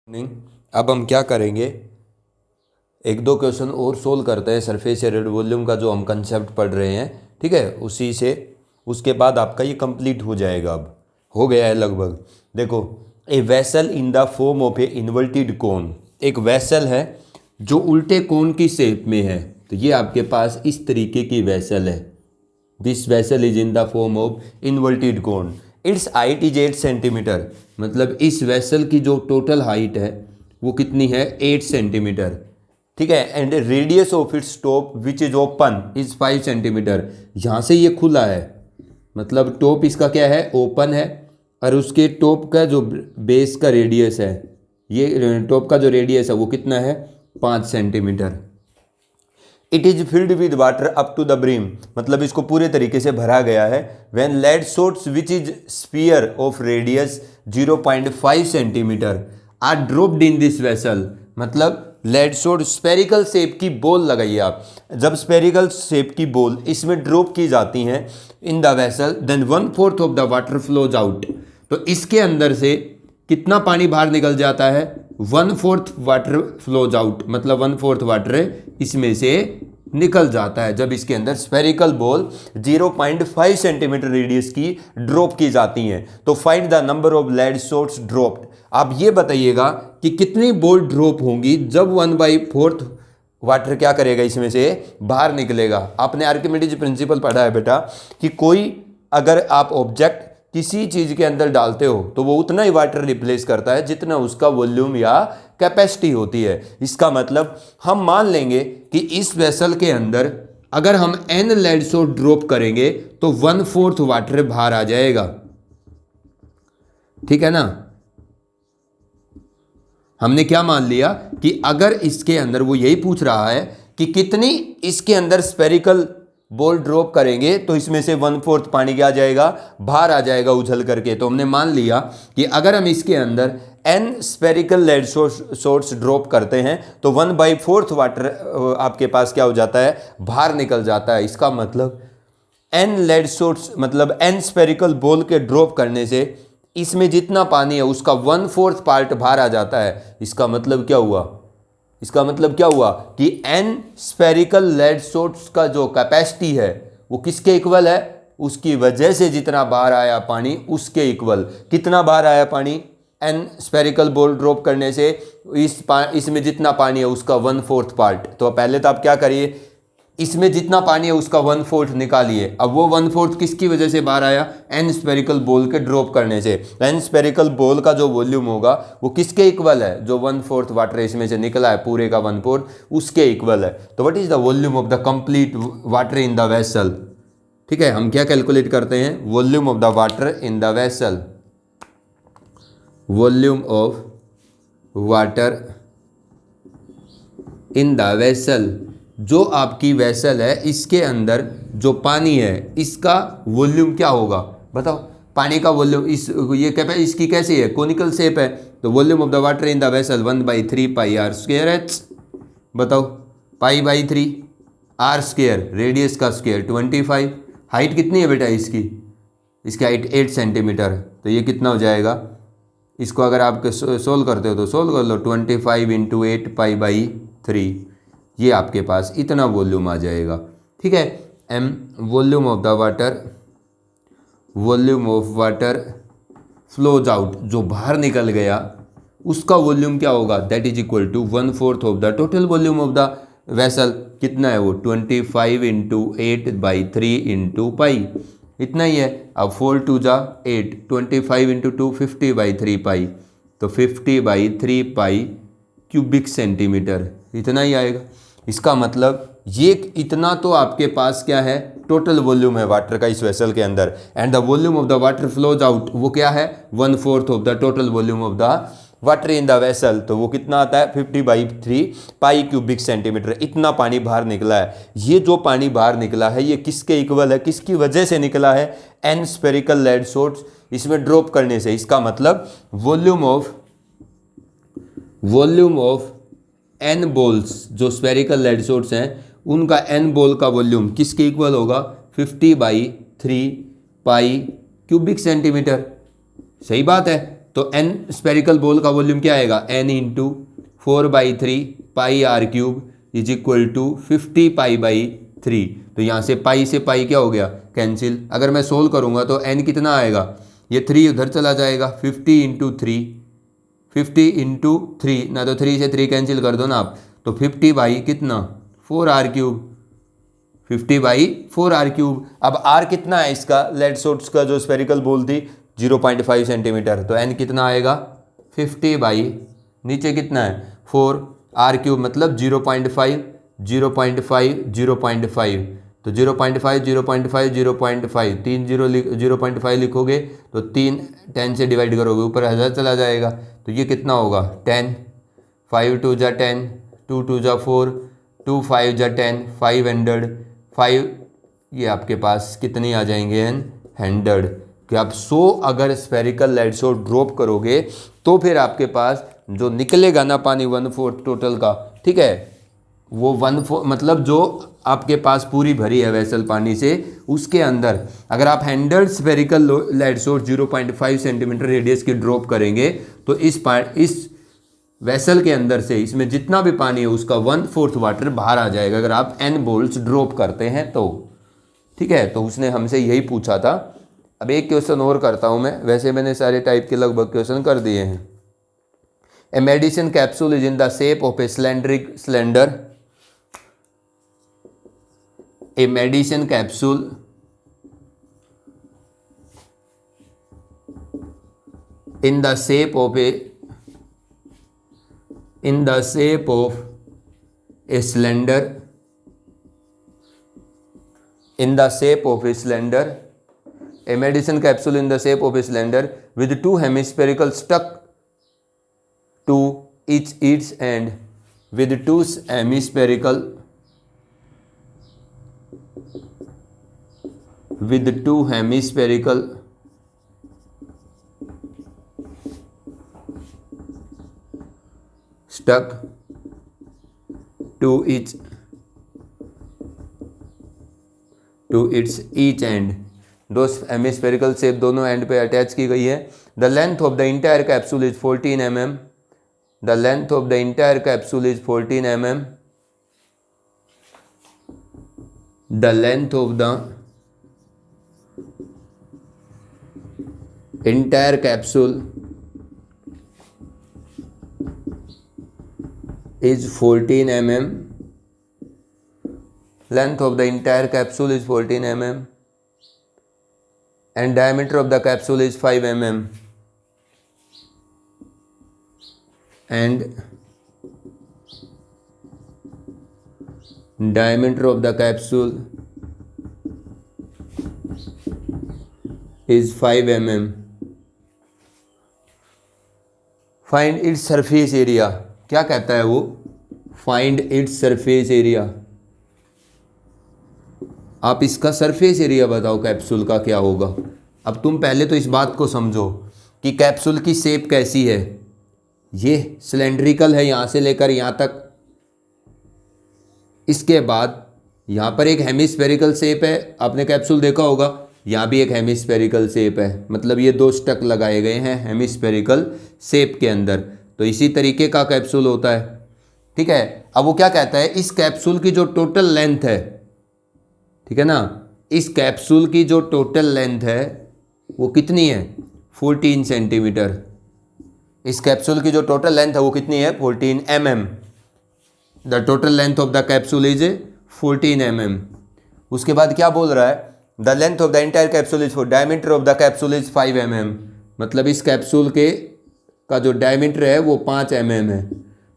नहीं। अब हम क्या करेंगे, एक दो क्वेश्चन और सोल्व करते हैं सरफेस एरिया वॉल्यूम का जो हम कंसेप्ट पढ़ रहे हैं। ठीक है, उसी से उसके बाद आपका ये कंप्लीट हो जाएगा। अब हो गया है लगभग। देखो, a vessel in the form of A inverted कोन, एक वेसल है जो उल्टे कोन की शेप में है। तो ये आपके पास इस तरीके की वेसल है। This vessel is in the form of inverted cone. It's height is 8 centimetre, मतलब इस वेसल की जो टोटल हाइट है वो कितनी है, 8 सेंटीमीटर। ठीक है, and radius of its top which is open is 5 centimetre. यहाँ से ये खुला है, मतलब टॉप इसका क्या है, ओपन है, और उसके टॉप का जो बेस का रेडियस है, ये टॉप का जो रेडियस है वो कितना है, 5 centimetre. It is filled with water up to the brim, मतलब इसको पूरे तरीके से भरा गया है। When lead source which is sphere of radius 0.5 centimetre are dropped in this vessel, मतलब लेड सोर्स स्पेरिकल शेप की बॉल लगाइए आप, जब स्पेरिकल शेप की बॉल इसमें ड्रॉप की जाती हैं in the vessel, then 1/4 of the water flows out. तो इसके अंदर से कितना पानी बाहर निकल जाता है, 1/4 वाटर फ्लोज आउट, मतलब 1/4 वाटर इसमें से निकल जाता है जब इसके अंदर स्फेरिकल बॉल 0.5 सेंटीमीटर रेडियस की ड्रॉप की जाती हैं। तो find the number of lead shots dropped. आप ये बताइएगा कि कितनी बॉल ड्रॉप होंगी जब 1/4 वाटर क्या करेगा, इसमें से बाहर निकलेगा। आपने आर्किमिडीज प्रिंसिपल पढ़ा है बेटा कि कोई अगर आप ऑब्जेक्ट किसी चीज के अंदर डालते हो तो वो उतना ही वाटर रिप्लेस करता है जितना उसका वॉल्यूम या कैपेसिटी होती है। इसका मतलब हम मान लेंगे कि इस वेसल के अंदर अगर हम n लेड शॉट ड्रॉप करेंगे तो 1/4 वाटर बाहर आ जाएगा। ठीक है ना, हमने क्या मान लिया कि अगर इसके अंदर, वो यही पूछ रहा है कि कितनी इसके अंदर स्पेरिकल बॉल ड्रॉप करेंगे तो इसमें से 1/4 पानी क्या आ जाएगा, बाहर आ जाएगा उछल करके। तो हमने मान लिया कि अगर हम इसके अंदर n spherical lead shots drop करते हैं तो 1/4 वाटर आपके पास क्या हो जाता है, बाहर निकल जाता है। इसका मतलब n लेड शॉट्स, मतलब n स्पेरिकल बॉल के ड्रॉप करने से इसमें जितना पानी है उसका 1/4 पार्ट बाहर आ जाता है। इसका मतलब क्या हुआ, इसका मतलब क्या हुआ कि n स्पेरिकल लेड शॉट्स का जो कैपेसिटी है वो किसके इक्वल है, उसकी वजह से जितना बाहर आया पानी उसके इक्वल। कितना बाहर आया पानी, n स्पेरिकल बॉल ड्रॉप करने से इसमें जितना पानी है उसका 1/4 पार्ट। तो पहले तो आप क्या करिए, इसमें जितना पानी है उसका 1/4 निकालिए। अब वो 1/4 किसकी वजह से बाहर आया, n स्पेरिकल बॉल के ड्रॉप करने से। n स्पेरिकल बॉल का जो वॉल्यूम होगा वो किसके इक्वल है, जो 1/4 वाटर इसमें से निकला है पूरे का 1/4 उसके इक्वल है। तो what is the volume of the complete water in the vessel. ठीक है, हम क्या कैलकुलेट करते हैं, volume of the water in the vessel, volume of water in the vessel. जो आपकी वेसल है इसके अंदर जो पानी है इसका वॉल्यूम क्या होगा, बताओ। पानी का वॉल्यूम इसकी कैसी है, कोनिकल शेप है, तो volume of the water in the vessel 1/3 pi R square H. बताओ, पाई/3 आर स्क्वायर, रेडियस का स्क्वायर 25। हाइट कितनी है बेटा इसकी, इसकी हाइट 8 सेंटीमीटर। तो ये कितना हो जाएगा, इसको अगर आप सोल्व करते हो तो सोल्व कर लो, 25 × 8 पाई/3, ये आपके पास इतना वॉल्यूम आ जाएगा। ठीक है, m volume of the water, volume of water flows out, जो बाहर निकल गया उसका वॉल्यूम क्या होगा, that is equal to 1/4 of the total volume of the vessel. कितना है वो, 25 × 8/3 × पाई, इतना ही है। अब 4 × 2 = 8, 25 × 2 50/3 पाई, तो 50/3 पाई क्यूबिक सेंटीमीटर, इतना ही आएगा। इसका मतलब ये इतना तो आपके पास क्या है, टोटल वॉल्यूम है वाटर का इस वेसल के अंदर। And the volume of the water flows out, वो क्या है, 1/4 of the total volume of the water in the vessel. तो वो कितना आता है, 50/3 पाई क्यूबिक सेंटीमीटर। इतना पानी बाहर निकला है। ये जो पानी बाहर निकला है ये किसके इक्वल है, किसकी वजह से निकला है, n स्पेरिकल लेड शॉट्स इसमें ड्रॉप करने से। इसका मतलब वॉल्यूम ऑफ n बॉल्स, जो स्पेरिकल लेड शॉट्स हैं उनका n बॉल का वॉल्यूम किसके इक्वल होगा, 50/3 पाई क्यूबिक सेंटीमीटर। सही बात है। तो n स्पेरिकल बॉल का वॉल्यूम क्या आएगा, n into 4/3 pi R cube is equal to 50 पाई/3। तो यहाँ से पाई से पाई क्या हो गया, कैंसिल। अगर मैं सोल्व करूँगा तो n कितना आएगा, ये 3 उधर चला जाएगा, 50 इंटू 3, 50 इंटू 3 ना, तो 3 से 3 कैंसिल कर दो ना आप, तो 50 बाई कितना 4r क्यूब, 50/4r क्यूब। अब r कितना है इसका, लेड सोर्स का जो स्पेरिकल बॉल थी 0.5 सेंटीमीटर, तो n कितना आएगा 50 बाई नीचे कितना है 4r क्यूब, मतलब 0.5 0.5 0.5, तो 0.5 0.5 0.5 3 0.5 लिखोगे तो 3 10 से डिवाइड करोगे ऊपर 1000 चला जाएगा, तो ये कितना होगा 10, 5 2 जा 10, 2 2 जा 4, 2 5 जा 10, 500, 5 ये आपके पास कितनी आ जाएंगे 100। कि आप 100 अगर स्फेरिकल लेड शॉट ड्रॉप करोगे तो फिर आपके पास जो निकलेगा ना पानी 1/4 टोटल का, ठीक है, वो 1/4 मतलब जो आपके पास पूरी भरी है वेसल पानी से, उसके अंदर अगर आप 100 spherical lead shot 0.5 centimetre radius की ड्रॉप करेंगे तो इस वेसल के अंदर से इसमें जितना भी पानी है उसका 1/4 वाटर बाहर आ जाएगा अगर आप n बोल्ट्स ड्रॉप करते हैं तो, ठीक है। तो उसने हमसे यही पूछा था। अब एक क्वेश्चन और करता हूं मैं, वैसे मैंने सारे टाइप के लगभग क्वेश्चन कर दिए हैं। A medicine capsule is in the shape of a cylinder, a medicine capsule in the shape of a cylinder, in the shape of a cylinder, a medicine capsule in the shape of a cylinder with two hemispherical stuck to each end, with two hemispherical stuck to its each end, दो hemispherical shape दोनों and पे attach की गई है। The length of the entire capsule is 14 mm, the length of the entire capsule is 14 mm, the length of the entire capsule is 14 mm, length of the entire capsule is 14 mm and diameter of the capsule is 5 mm and diameter of the capsule is 5 mm. Find its surface area, क्या कहता है वो, find its surface area. आप इसका surface area बताओ capsule का क्या होगा। अब तुम पहले तो इस बात को समझो कि कैप्सूल की शेप कैसी है, ये सिलेंड्रिकल है यहाँ से लेकर यहाँ तक, इसके बाद यहाँ पर एक हेमिस्फेरिकल शेप है, आपने कैप्सूल देखा होगा, यहाँ भी एक हेमिस्फेरिकल शेप है, मतलब ये दो स्टक लगाए गए हैं हेमिस्फेरिकल शेप के अंदर। तो इसी तरीके का कैप्सूल होता है, ठीक है। अब वो क्या कहता है, इस कैप्सूल की जो टोटल लेंथ है, ठीक है ना, इस कैप्सूल की जो टोटल लेंथ है वो कितनी है 14 सेंटीमीटर। इस कैप्सूल की जो टोटल लेंथ है वो कितनी है 14 mm, the total length of the capsule is 14 mm। उसके बाद क्या बोल रहा है, the length of the entire capsule is 4, diameter of the capsule is 5 mm, मतलब इस कैप्सूल के का जो डायमीटर है वो 5 mm है।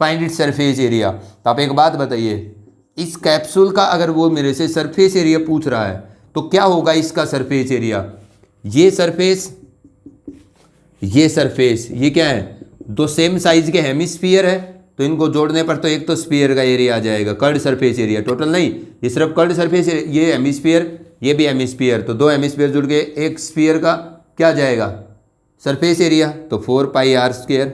Find its surface area. तो आप एक बात बताइए, इस कैप्सूल का अगर वो मेरे से सरफेस एरिया पूछ रहा है तो क्या होगा इसका सरफेस एरिया, ये सरफेस, ये क्या है, दो सेम साइज के हेमिस्फीयर है, तो इनको जोड़ने पर तो एक तो स्फीयर का एरिया आ जाएगा, कर्ड सरफेस एरिया, टोटल नहीं, ये सिर्फ कर्ड सरफेस एरिया, ये हेमिस्फीयर ये भी हेमिस्फीयर, तो दो हेमिस्फीयर जुड़ के एक स्फीयर का क्या जाएगा सरफेस एरिया, तो 4πr²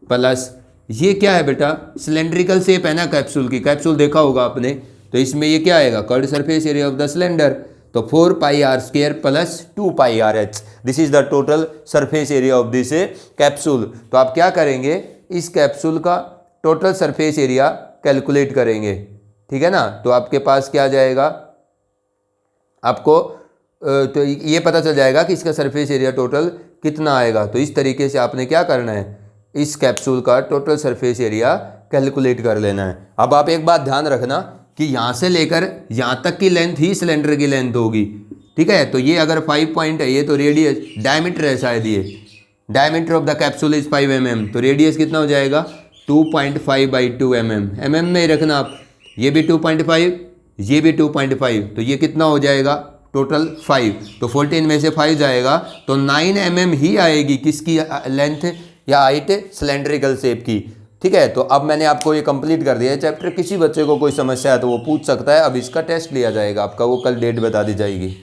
प्लस ये क्या है बेटा, सिलेंड्रिकल शेप है ना कैप्सूल की, कैप्सूल देखा होगा आपने, तो इसमें ये क्या आएगा curved surface area of the cylinder, तो 4 pi R square plus 2 pi R H, this is the total surface area of this capsule. तो आप क्या करेंगे, इस कैप्सूल का टोटल सरफेस एरिया कैलकुलेट करेंगे, ठीक है ना। तो आपके पास क्या आ जाएगा, आपको तो ये पता चल जाएगा कि इसका सरफेस एरिया टोटल कितना आएगा। तो इस तरीके से आपने क्या करना है, इस कैप्सूल का टोटल सरफेस एरिया कैलकुलेट कर लेना है। अब आप एक बात ध्यान रखना कि यहाँ से लेकर यहाँ तक की लेंथ ही सिलेंडर की लेंथ होगी, ठीक है। तो ये अगर 5 पॉइंट है, ये तो रेडियस डायमीटर है शायद, ये diameter of the capsule is 5 mm, तो रेडियस कितना हो जाएगा 2.5/2 mm, mm में ही रखना आप। ये भी 2.5, ये भी 2.5, तो ये कितना हो जाएगा टोटल 5, तो 14 में से 5 जाएगा तो 9 mm ही आएगी किसकी लेंथ या हाइट, सिलेंड्रिकल शेप की, ठीक है। तो अब मैंने आपको ये कंप्लीट कर दिया है चैप्टर। किसी बच्चे को कोई समस्या है तो वो पूछ सकता है। अब इसका टेस्ट लिया जाएगा आपका, वो कल डेट बता दी जाएगी।